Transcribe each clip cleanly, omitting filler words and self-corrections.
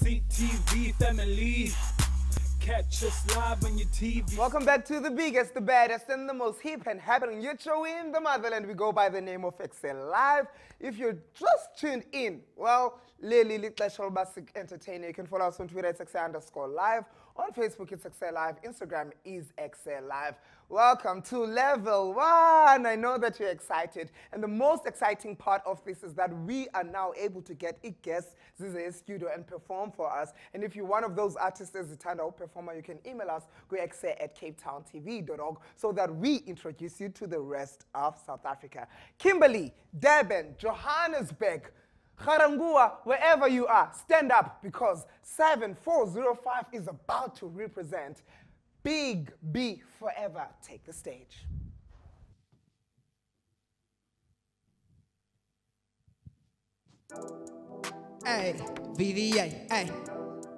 Big TV family. Catch us live on your TV. Welcome back to the biggest, the baddest, and the most hip and happening youth show in the motherland. We go by the name of Ekse Live. If you're just tuned in, well, Lily Little Basic Entertainer. You can follow us on Twitter, it's Ekse_Live. On Facebook, it's Ekse Live. Instagram is Ekse Live. Welcome to level 1. I know that you're excited. And the most exciting part of this is that we are now able to get a guest in studio and perform for us. And if you're one of those artists as a standout performer, you can email us, go ekse@capetowntv.org, so that we introduce you to the rest of South Africa. Kimberley, Durban, Johannesburg, Garangua, wherever you are, stand up because 7405 is about to represent Big B Forever. Take the stage. Hey, VVA, hey,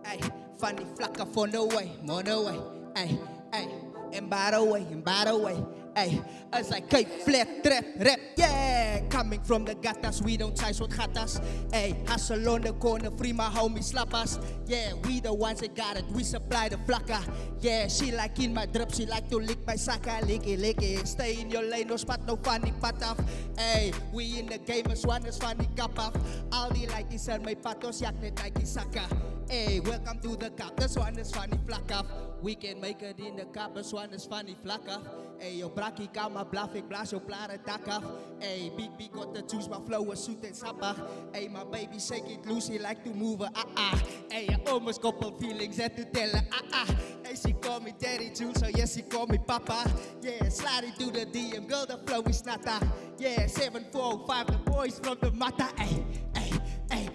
hey, funny flacker for no way, more no way, hey, hey, and by the way, hey, it's like Cape flat trap rap, yeah, coming from the gutters, we don't chase with gatas, hey, hustle on the corner, free my homies slappers, yeah, we the ones that got it, we supply the flakker, yeah, she like in my drip, she like to lick my sucker, licky, stay in your lane, no spot, no funny pat off, hey, we in the game, as one is funny cup off, all the like is on my patos, yak net Nike sucker, hey, welcome to the cup, this one is funny flack off, we can make it in the cup, this one is funny flack off, hey, yo, braki kama blaf, ik blaas op blare dak af, hey, big got the juice, my flow is zoet en sappig, hey, my baby shake it loose, he like to move her, hey, I almost couple feelings, had to tell her, hey, she call me Daddy Jules, so yes, she call me Papa, yeah, slide it to the DM, girl, the flow is nata, yeah, 7405, the boys from the Mata, hey,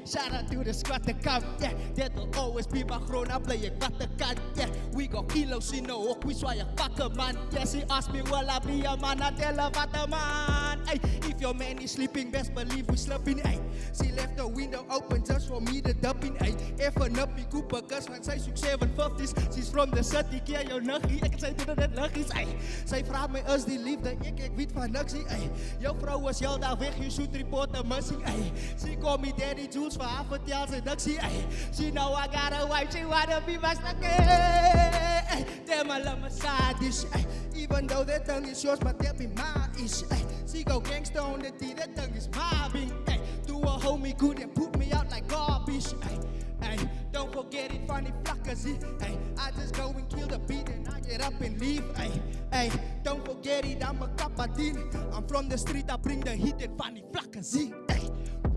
shout out to the squad that come, yeah, that'll always be my grown-up play, wat de kant, yeah, we got kilos in the hoek, we zwaai a pakken man, yeah, she asked me, will I be a man, I tell her wat a man, hey, if your man is sleeping, best believe we sleeping, hey, she left the window open just for me to dump in, hey, even up in Cooper, cause when sy soek 750s, she's from the city, keer jou nuggie, ek sy doen dit nuggies, hey, sy vraag my, is die liefde, ek weet van niksie, hey, jou vrou is heel dag weg, you shoot report a missing, hey, she call me Daddy Jules, for half a tell sy niksie, hey, she know I got a wife, she wanna be my stukkie, hey, damn I love my side dish, hey, even though that tongue is yours, but that be my ish, hey, she go gangsta on the D, that tongue is mobbing, hey, do a homie good and put me out like garbage, hey, hey, don't forget it, funny flackers, hey, I just go and kill the beat and I get up and leave, hey, hey, don't forget it, I'm a kapadin, I'm from the street, I bring the heat and funny flackers, hey,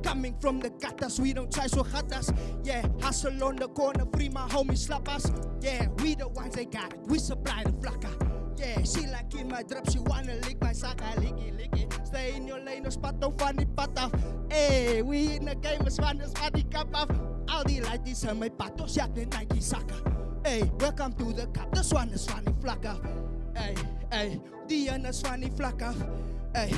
coming from the gutters, we don't try so gatas, yeah, hustle on the corner, free my homies slappers, yeah, we the ones that got it, we supply the flakker, yeah, she like in my drip, she wanna lick my sucker, licky, stay in your lane, no spot, no funny pat off, hey, we in the game, as one is funny cup off, all the lighties on my patos, yak net Nike sucker, hey, welcome to the cup, this one is funny flakker, hey, die one is funny flakker, hey,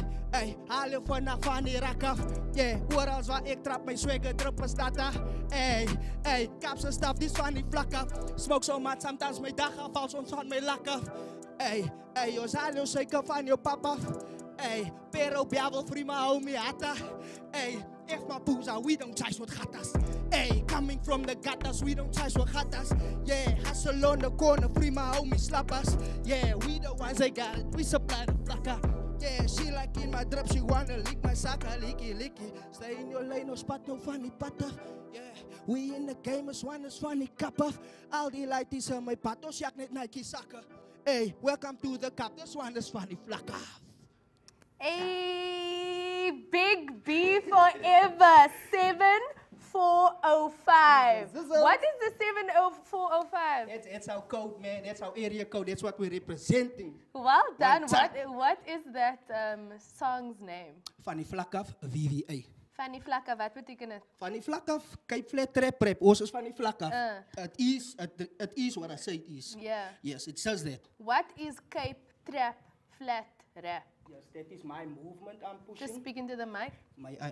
haal je vanaf van die rak af, yeah, oorals waar ek trap, my swagger drip is data, hey, kaps en staf, die is van die vlak af, smoke so much, sometimes my dag af, als ons van my lak af, hey, ons haal jou suiker van jou pap af, hey, pero biavel free my homie hata, hey, if my booza, we don't chase with gatas, hey, coming from the gutters, we don't chase with gatas, yeah, hustle on the corner, free my homie slappers, yeah, we the ones that got it, we supply the flakker, yeah, she like in my drip, she wanna lick my sucker, licky, stay in your lane, no spot, no funny pat off, yeah, we in the game, as one is funny cup off, all the lighties on my patos, yak net Nike sucker, hey, welcome to the cup, this one is funny flakker. Hey, Big B Forever, 7405. What is the 70405? That's our code, man. That's our area code. That's what we're representing. Well done. What is that song's name? Funny Flakkaf, VVA. Funny Flakkaf, wat beteken dit? Funny Flakkaf, Cape Flat Trap Rap. Ons is Funny Flakkaf. It is what I say it is. Yeah. Yes, it says that. What is Cape Trap Flat Rap? Yes, that is my movement I'm pushing. Just speak into the mic.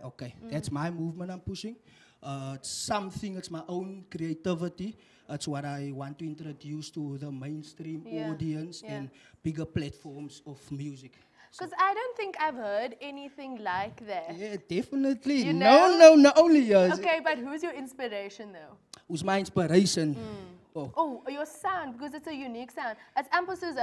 Okay, that's my movement I'm pushing. It's something, it's my own creativity. It's what I want to introduce to the mainstream audience and bigger platforms of music. Because I don't think I've heard anything like that. Yeah, definitely. You know? No, only yours. Okay, but who's your inspiration though? who's my inspiration. Oh, your sound, because it's a unique sound. It's amper soos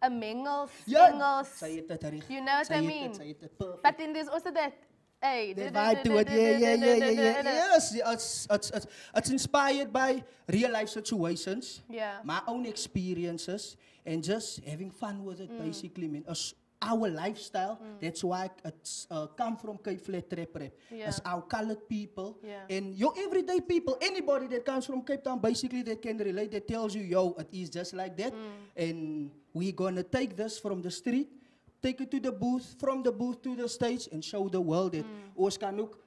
a mengel, Ja, Engels. sy het dit reg. You know what Sy I het mean? dit, sy het dit perfect. But then there's also that, hey, The vibe to it, yeah. Yes, it's inspired by real life situations, Yeah. my own experiences, and just having fun with it, basically, man. Our lifestyle, that's why it's come from Cape Flat Trap Rap. Yeah. As our colored people, Yeah. and your everyday people, anybody that comes from Cape Town, basically, that can relate, that tells you, yo, it is just like that. And we're gonna take this from the street, take it to the booth, from the booth to the stage, and show the world that ons kan ook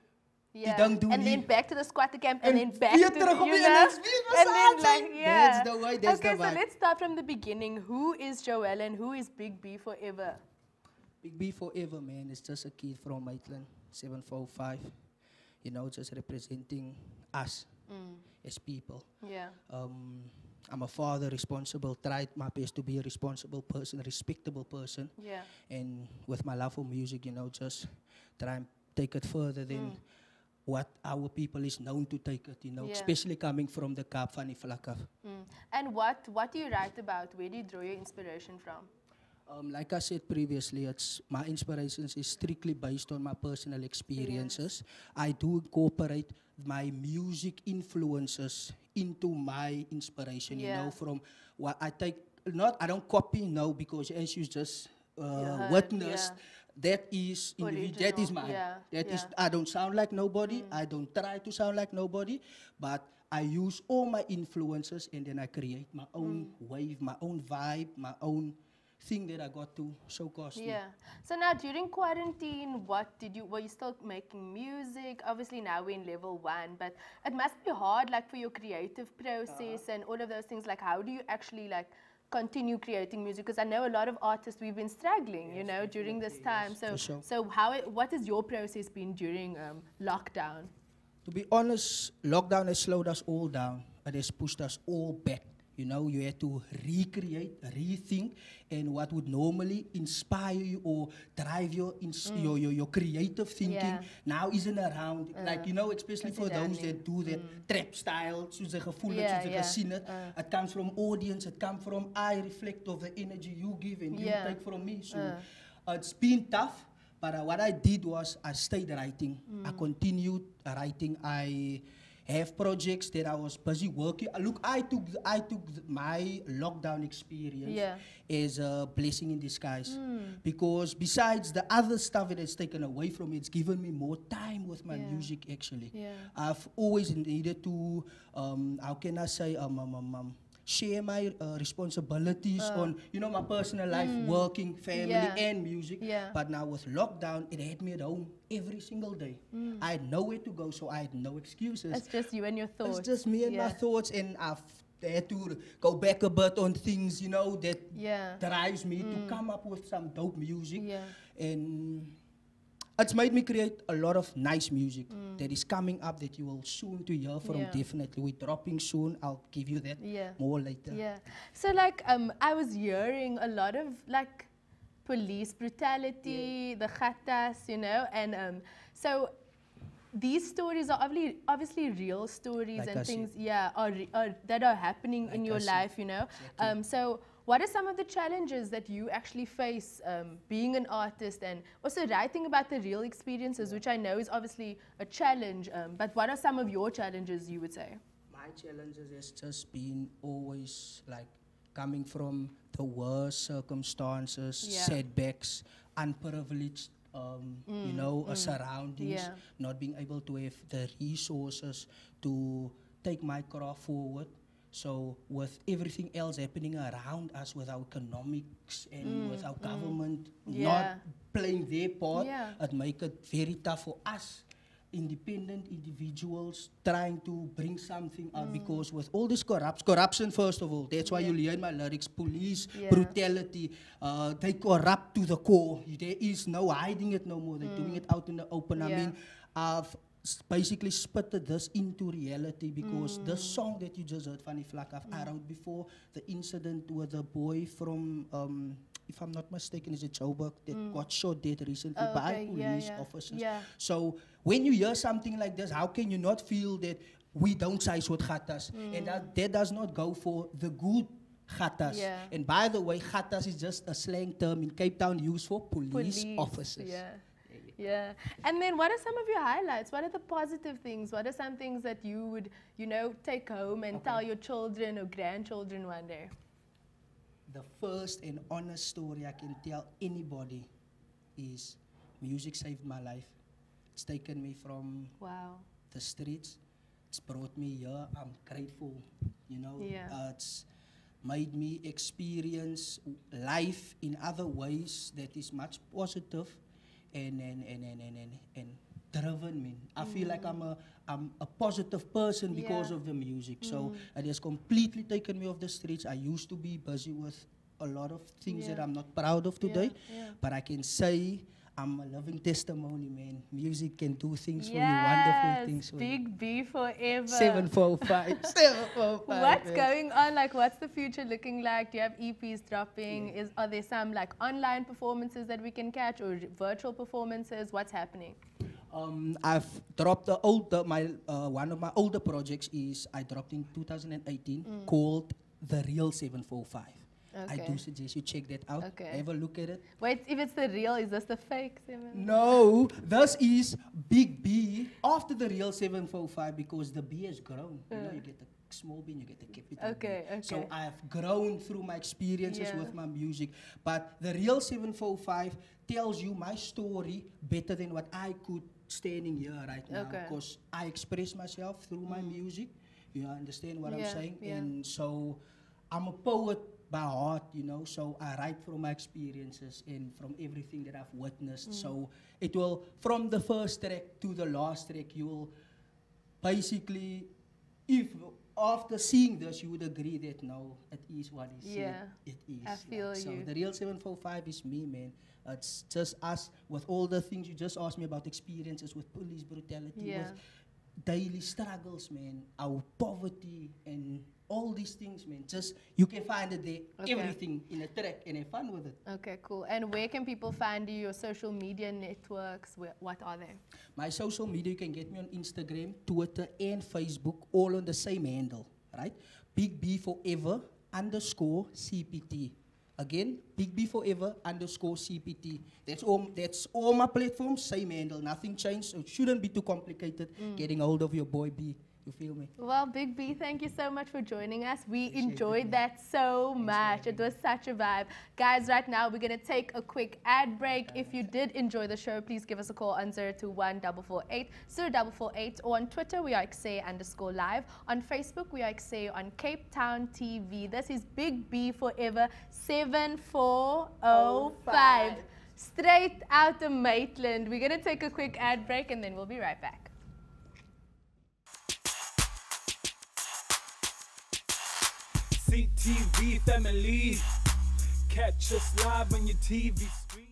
die ding doen And hier. then back to the squatter camp, and then back weer to terug op you die know, NX, weer and then massage. like, yeah. That's the way, that's okay, the so vibe. let's start from the beginning. Who is Joelle and who is Big B Forever? BigBForever, man, is just a kid from Maitland, 745. You know, just representing us as people. Yeah. I'm a father, responsible, tried my best to be a responsible person, a respectable person. Yeah. And with my love for music, you know, just try and take it further than what our people is known to take it, you know, Yeah. especially coming from the Kaap van die Vlakaf. And what do you write about? Where do you draw your inspiration from? Like I said previously, it's my inspirations is strictly based on my personal experiences. I do incorporate my music influences into my inspiration, you know, from what I take, I don't copy, no, because as you just heard, witnessed, that is that is mine. Yeah, That is, yeah. I don't sound like nobody, I don't try to sound like nobody, but I use all my influences and then I create my own wave, my own vibe, my own thing that I got to show costly. Yeah. So now during quarantine, were you still making music? Obviously now we're in level 1, but it must be hard like for your creative process and all of those things. Like how do you actually like continue creating music? Because I know a lot of artists, we've been struggling, you know, during this time. So, for sure. so what has your process been during lockdown? To be honest, lockdown has slowed us all down. It has pushed us all back. You know, you had to recreate, rethink, and what would normally inspire you or drive your creative thinking now isn't around. Like, you know, especially for those that do that trap style, soos jy gevoel het, soos jy gesien het. It comes from audience, it comes from I reflect of the energy you give and you take from me. So it's been tough, but what I did was I stayed writing. I continued writing. I have projects that I was busy working. Look, I took my lockdown experience as a blessing in disguise. Because besides the other stuff that it's taken away from me, it's given me more time with my music actually. I've always needed to, how can I say, share my responsibilities on, you know, my personal life, working, family, and music. But now with lockdown, it had me at home every single day. I had nowhere to go, so I had no excuses. It's just you and your thoughts. It's just me and my thoughts, and I've had to go back a bit on things, you know, that drives me to come up with some dope music. And it's made me create a lot of nice music that is coming up that you will soon to hear from. Definitely, we're dropping soon. I'll give you that more later. Yeah. So like I was hearing a lot of like police brutality, the khatas, you know, and so these stories are obviously real stories Like and I things, that are happening in your life, you know. So what are some of the challenges that you actually face being an artist and also writing about the real experiences, which I know is obviously a challenge, but what are some of your challenges, you would say? My challenges has just been always like coming from the worst circumstances, setbacks, unprivileged, you know, surroundings, not being able to have the resources to take my craft forward. So with everything else happening around us, with our economics and with our government not playing their part, it make it very tough for us independent individuals trying to bring something out, because with all this corruption first of all, that's why you hear in my lyrics, police brutality, they corrupt to the core. There is no hiding it no more. They're doing it out in the open. I mean, I've basically spitted this into reality, because this song that you just heard, Van die Vlakaf, I wrote before the incident with the boy from if I'm not mistaken, is it Joburg that got shot dead recently by police officers. Yeah. So when you hear something like this, how can you not feel that we don't size with gatas? And that does not go for the good gatas. Yeah. And by the way, gatas is just a slang term in Cape Town used for police officers. Yeah. Yeah. And then what are some of your highlights? What are the positive things? What are some things that you would, you know, take home and tell your children or grandchildren one day? The first and honest story I can tell anybody is music saved my life. It's taken me from the streets. It's brought me here. I'm grateful, you know. It's made me experience life in other ways that is much positive and driven me. I feel like I'm a positive person because of the music. So it has completely taken me off the streets. I used to be busy with a lot of things that I'm not proud of today, but I can say I'm a living testimony, man. Music can do things for you, wonderful things for you. BigBForever. 745. 745. What's going on? Like, what's the future looking like? Do you have EPs dropping? Are there some like online performances that we can catch or virtual performances? What's happening? I've dropped the older, one of my older projects is I dropped in 2018 called The Real 745. I do suggest you check that out. Have a look at it. Wait, if it's the real, is this the fake 7? No, this is Big B after the real 745 because the B has grown. You know, you get the small B and you get the capital B. So I've grown through my experiences with my music. But the real 745 tells you my story better than what I could standing here right now because I express myself through my music. You understand what I'm saying? And so I'm a poet by heart, you know, so I write from my experiences and from everything that I've witnessed. So it will, from the first track to the last track, you will basically, if after seeing this, you would agree that no, it is what it is. It is. I feel you. So the real 745 is me, man. It's just us with all the things you just asked me about, experiences with police brutality, with daily struggles, man, our poverty and all these things, man. Just, you can find it there, everything in a track and have fun with it. Okay, cool. And where can people find you, your social media networks? What are they? My social media, you can get me on Instagram, Twitter, and Facebook, all on the same handle, right? BigBForever _CPT. Again, BigBForever _CPT. That's all my platforms, same handle, nothing changed, so it shouldn't be too complicated getting hold of your boy B. You feel me? Well, Big B, thank you so much for joining us. We enjoyed that so much. It was such a vibe. Guys, right now we're going to take a quick ad break. If you did enjoy the show, please give us a call on 021-448-0448 or on Twitter, we are Ekse_live. On Facebook, we are Ekse on Cape Town TV. This is BigBForever 7405. Straight out of Maitland. We're going to take a quick ad break and then we'll be right back. CTV family, catch us live on your TV screen.